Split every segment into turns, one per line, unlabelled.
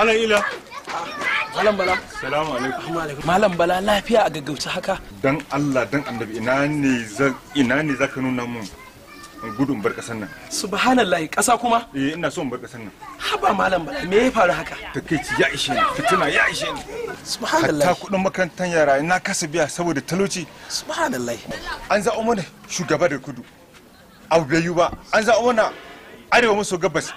Malam Ila.
Malam Bala.
Salamu alaikum.
Malam Bala lafiya a gaggauta haka.
Dan Allah dan Annabi ina ne zaka nuna mun gudun bar kasan nan.
Subhanallahi kasa kuma?
Ina so in bar kasan nan.
Haba Malam Bala me ya faru haka?
Takeici ya ishe ni, fitina ya ishe ni.
Subhanallahi.
Hatta kudin makarantar yara ina kasa biya saboda talauci.
Subhanallahi.
An zaɓo mana shugaba da kudu. Abu bai yi ba. An zaɓo mana arewa maso gabas.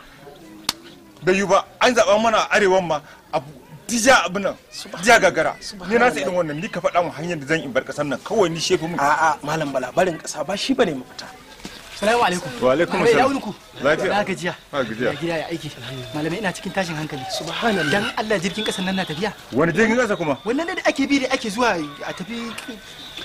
Bai yi ba. An zaɓa mana arewan ma abu dija abu nan dija gagara. Ni na sa irin wannan ni ka faɗa mu hanyar da zan in bar ƙasar nan kawai ni shefu mu.
A'a Malam Bala barin ƙasa ba shi bane mafita.
Salamu alaikum.
Wa alaikum assalam.
Lafiya. Na gajiya.
Ha gajiya.
Ya gida ya aiki. Malamai ina cikin tashin hankali.
Subhanallah.
Dan Allah jirgin ƙasar nan na tafiya.
Wani jirgin ƙasa kuma?
Wannan da ake bi da ake zuwa a tafi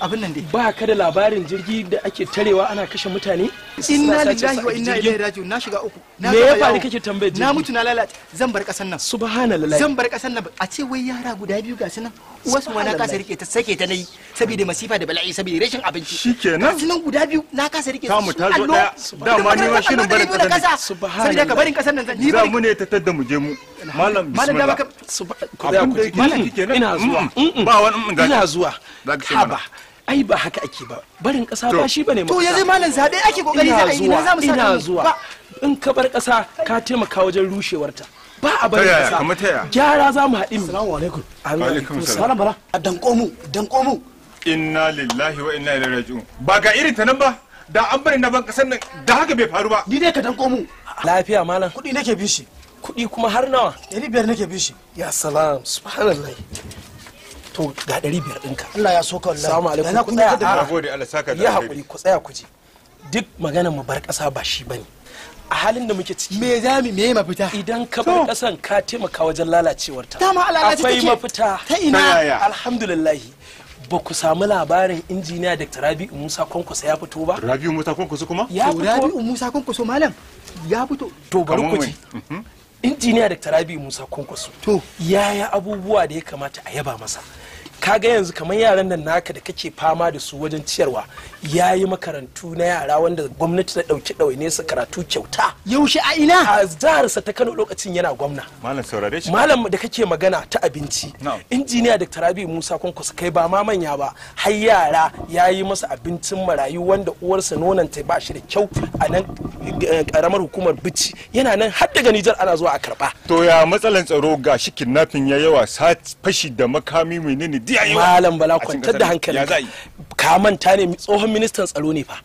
abin nan dai.
Ba ka da labarin jirgi da ake tarewa ana kashe mutane?
Inna lillahi wa inna ilaihi raji'un. Na shiga uku.
Me ya faru kake tambayar jirgi?
Na mutu na lalata. Zan bar ƙasar nan.
Subhanallah.
Zan bar ƙasar nan. A ce wai yara guda biyu ga su nan. Wasu ma na kasa rike ta sake ta nayi saboda masifa da bala'i saboda rashin abinci.
Shikenan.
Ga nan guda biyu na kasa rike su.
Kamu ta zo daya. Dama ni ma shirin barin ƙasar.
Saboda ka barin ƙasar nan zan ni
Za mu ne ta tadda mu je mu. Malam bismillah.
Malam da ina zuwa.
Ba wani
Ina zuwa. Haba. Ai ba haka ake ba. Barin ƙasa ba shi bane
to yanzu malam zabe ake kokari za a yi ina za mu saka
ina zuwa. In ka bar ƙasa ka taimaka wajen rushewarta. Ba a barin ƙasa. Gyara za mu haɗi.
Assalamu alaikum.
Alaikum
salam. Bala. Danko mu.
Inna lillahi wa inna ilaihi raji'un. Ba ga irin ta nan ba. Da an bari na ban ƙasar nan da haka bai faru ba.
Ni dai ka danko mu.
Lafiya malam.
Kuɗi nake bi shi.
Kuɗi kuma har nawa?
500 nake bi shi.
Ya salam. Subhanallah. To ga 500 ɗinka.
Allah ya soka wallahi.
Assalamu alaikum.
Na kunya da
Nagode Allah saka da.
Ya haƙuri ku tsaya ku ji. Duk maganar mu bar ƙasa ba shi bane. A halin da muke ciki.
Me zami me mafita?
Idan ka bar ƙasan ka taimaka wajen lalacewarta.
Dama Allah
akwai mafita.
Ta ina?
Alhamdulillah. Ba ku samu labarin injiniya Dr. Rabi'u Musa Kwankwaso ya fito ba?
Rabi'u Musa Kwankwaso kuma?
Ya fito.
Rabi'u Musa Kwankwaso malam ya fito.
To bari ku ji. Injiniya Dr. Rabi'u Musa Kwankwaso.
To
yaya abubuwa da ya kamata a yaba masa. Kaga yanzu kamar yaran nan naka da kake fama da su wajen ciyarwa yayi makarantu na yara wanda gwamnati ta dauki ɗawaine su karatu kyauta.
Yaushe a ina?
A jiharsa ta Kano lokacin yana gwamna.
Malam saurare shi.
Malam da kake magana ta abinci. Injiniya Dr. Rabi'u Musa Kwankwaso kai ba ma manya ba har yara yayi masa abincin marayu wanda uwarsa nonon ta ba shi da kyau a nan karamar hukumar Bichi yana nan har daga Nijar ana zuwa a karba.
To ya matsalan tsaro ga shi kidnapping ya yawa fashi da makami menene
Malam Bala kwantar da hankali. Ka manta ne tsohon ministan tsaro ne fa.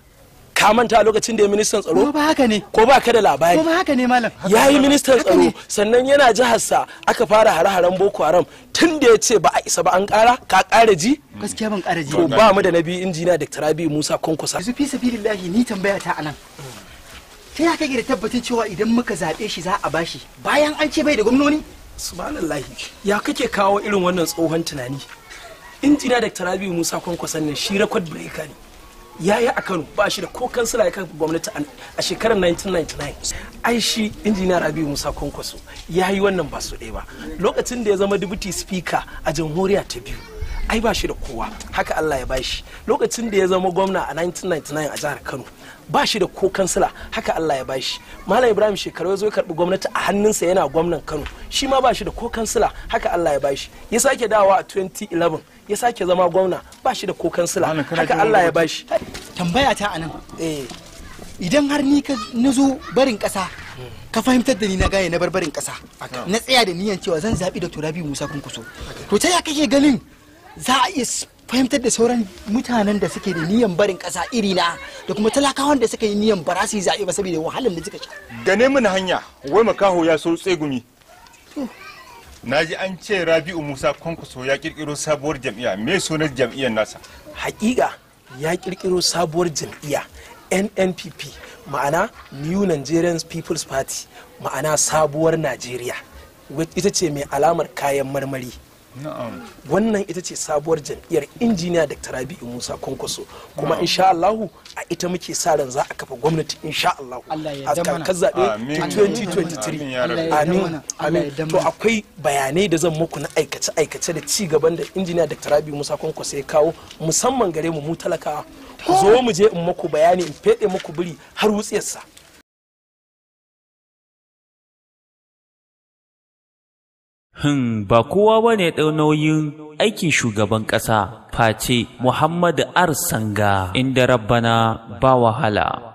Ka manta lokacin da ya ministan tsaro?
Ko ba haka ne?
Ko ba ka da labari?
Ko ba haka ne malam?
Ya yi ministan tsaro sannan yana jiharsa aka fara hare-haren Boko Haram tun da ya ce ba a isa ba an kara ka kara ji?
Gaskiya ban kara ji.
To ba mu da nabi injiniya Dr. Rabi'u Musa Kwankwaso.
Yanzu fi sabilillahi ni tambaya ta anan. Ta ya kake da tabbatin cewa idan muka zaɓe shi za a bashi bayan an ce bai da gwamnoni?
Subhanallahi. Ya kake kawo irin wannan tsohon tunani? Injiniya Dr. Rabi'u Musa Kwankwaso ne shi record breaker ne. Yayi a Kano ba shi da ko kansila ya kan gwamnati a shekarar 1999. Ai shi injiniya Rabi'u Musa Kwankwaso yayi wannan ba su ɗaya ba. Lokacin da ya zama deputy speaker a jamhuriya ta biyu. Ai ba shi da kowa haka Allah ya bashi. Lokacin da ya zama gwamna a 1999 a jihar Kano ba shi da ko kansila haka Allah ya bashi. Malam Ibrahim Shekaru ya zo ya karbi gwamnati a hannunsa yana gwamnan Kano shi ma ba shi da ko kansila haka Allah ya bashi. Ya sake dawowa a 2011 ya sake zama gwamna ba shi da ko kansila haka Allah ya bashi.
Tambaya ta anan idan har ni ka nazo barin kasa ka fahimtar da ni na gaya na bar barin kasa na tsaya da niyan cewa zan zabi da Rabi'u Musa Kwankwaso to ta ya kake ganin za a iya fahimtar da sauran mutanen da suke da niyan barin kasa irina da kuma talakawan da suka yi niyan ba su yi zaɓe ba saboda wahalar da suka sha.
Gane mana hanya wai makaho ya so tsegumi. Naji an ce Rabi'u Musa Kwankwaso ya kirkiro sabuwar jam'iyya me sunan jam'iyyar nasa?
Hakika ya kirkiro sabuwar jam'iyya NNPP ma'ana New Nigerian People's Party ma'ana sabuwar Najeriya ita ce mai alamar kayan marmari. Wannan ita ce sabuwar jam'iyyar injiniya Dr. Rabi'u Musa Kwankwaso kuma insha Allah a ita muke sa ran za a kafa gwamnati insha Allah a kakar zaɓe 2023. Amin. To akwai bayanai da zan muku na aikace-aikace da ci gaban da injiniya Dr. Rabi'u Musa Kwankwaso ya kawo musamman gare mu talakawa. Ku zo mu je in muku bayani in feɗe muku biri har wutsiyarsa.
Ba kowa ba ne ɗau nauyin aikin shugaban ƙasa face Muhammadu Sanga, inda rabbana ba wahala.